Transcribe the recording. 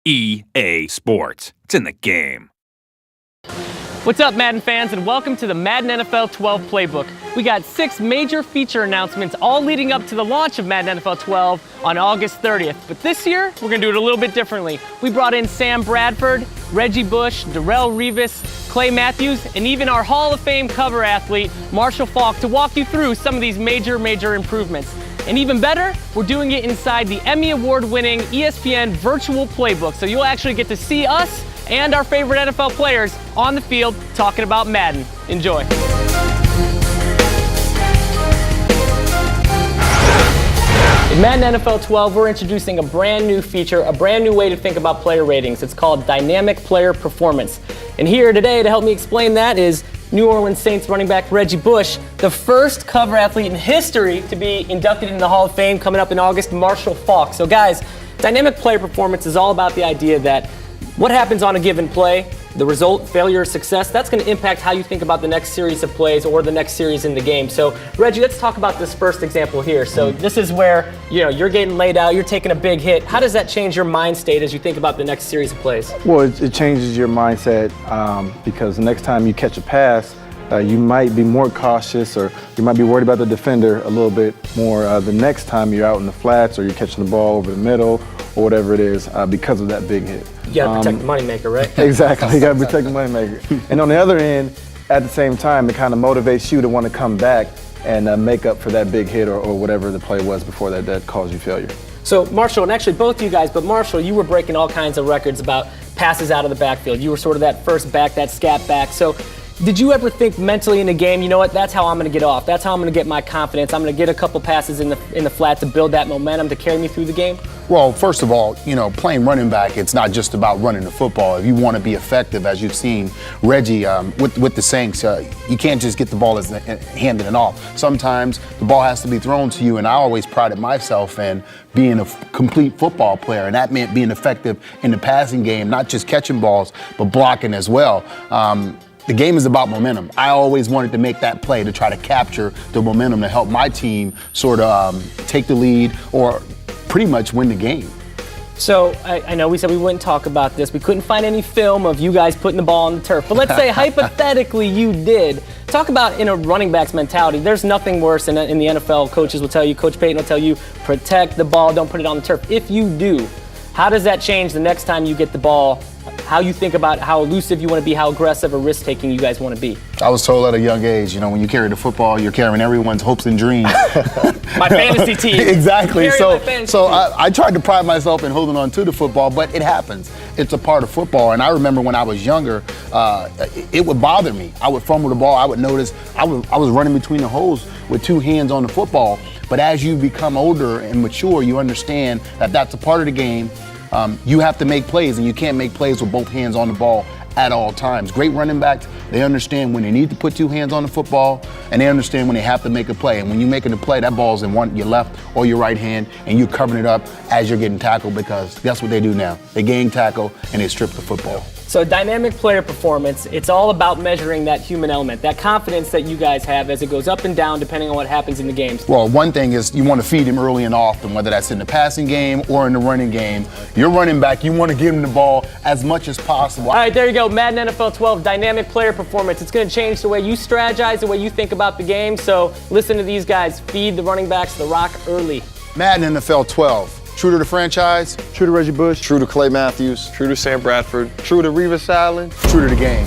EA Sports. It's in the game. What's up, Madden fans, and welcome to the Madden NFL 12 Playbook. We got 6 major feature announcements all leading up to the launch of Madden NFL 12 on August 30th. But this year, we're going to do it a little bit differently. We brought in Sam Bradford, Reggie Bush, Darrell Revis, Clay Matthews, and even our Hall of Fame cover athlete, Marshall Faulk, to walk you through some of these major improvements. And even better, we're doing it inside the Emmy Award-winning ESPN Virtual Playbook. So you'll actually get to see us and our favorite NFL players on the field talking about Madden. Enjoy. In Madden NFL 12, we're introducing a brand new feature, a brand new way to think about player ratings. It's called Dynamic Player Performance. And here today to help me explain that is New Orleans Saints running back Reggie Bush, the first cover athlete in history to be inducted into the Hall of Fame coming up in August, Marshall Faulk. So guys, Dynamic Player Performance is all about the idea that what happens on a given play, the result, failure, or success, that's going to impact how you think about the next series of plays or the next series in the game. So, Reggie, let's talk about this first example here. So, this is where, you're getting laid out, you're taking a big hit. How does that change your mind state as you think about the next series of plays? Well, it changes your mindset because the next time you catch a pass, you might be more cautious, or you might be worried about the defender a little bit more the next time you're out in the flats or you're catching the ball over the middle or whatever it is because of that big hit. You gotta protect the moneymaker, right? Exactly, you gotta protect the moneymaker. And on the other end, at the same time, it kind of motivates you to want to come back and make up for that big hit or whatever the play was before that caused you failure. So Marshall, and actually both of you guys, but Marshall, you were breaking all kinds of records about passes out of the backfield. You were sort of that first back, that scat back. So did you ever think mentally in the game, you know what, that's how I'm going to get off. That's how I'm going to get my confidence. I'm going to get a couple passes in the flat to build that momentum to carry me through the game? Well, first of all, playing running back, it's not just about running the football. If you want to be effective, as you've seen Reggie with the Saints, you can't just get the ball as handing it off. Sometimes the ball has to be thrown to you, and I always prided myself in being a complete football player, and that meant being effective in the passing game, not just catching balls, but blocking as well. The game is about momentum. I always wanted to make that play to try to capture the momentum to help my team sort of take the lead or pretty much win the game. So I know we said we wouldn't talk about this. We couldn't find any film of you guys putting the ball on the turf. But let's say hypothetically you did. Talk about in a running back's mentality. There's nothing worse in the NFL. Coaches will tell you, Coach Payton will tell you, protect the ball, don't put it on the turf. If you do, how does that change the next time you get the ball? How you think about how elusive you want to be, how aggressive or risk-taking you guys want to be? I was told at a young age, when you carry the football, you're carrying everyone's hopes and dreams. My fantasy team. Exactly. So I tried to pride myself in holding on to the football, but it happens. It's a part of football. And I remember when I was younger, it would bother me. I would fumble the ball. I would notice I was running between the holes with 2 hands on the football. But as you become older and mature, you understand that that's a part of the game. You have to make plays, and you can't make plays with both hands on the ball at all times. Great running backs, they understand when they need to put 2 hands on the football, and they understand when they have to make a play. And when you're making a play, that ball's in your left or your right hand, and you're covering it up as you're getting tackled, because that's what they do now. They gang tackle, and they strip the football. So dynamic player performance, it's all about measuring that human element, that confidence that you guys have as it goes up and down depending on what happens in the games. Well, one thing is you want to feed him early and often, whether that's in the passing game or in the running game. Your running back, you want to give him the ball as much as possible. All right, there you go, Madden NFL 12, dynamic player performance. It's going to change the way you strategize, the way you think about the game. So listen to these guys, feed the running backs the rock early. Madden NFL 12. True to the franchise. True to Reggie Bush. True to Clay Matthews. True to Sam Bradford. True to Revis Allen. True to the game.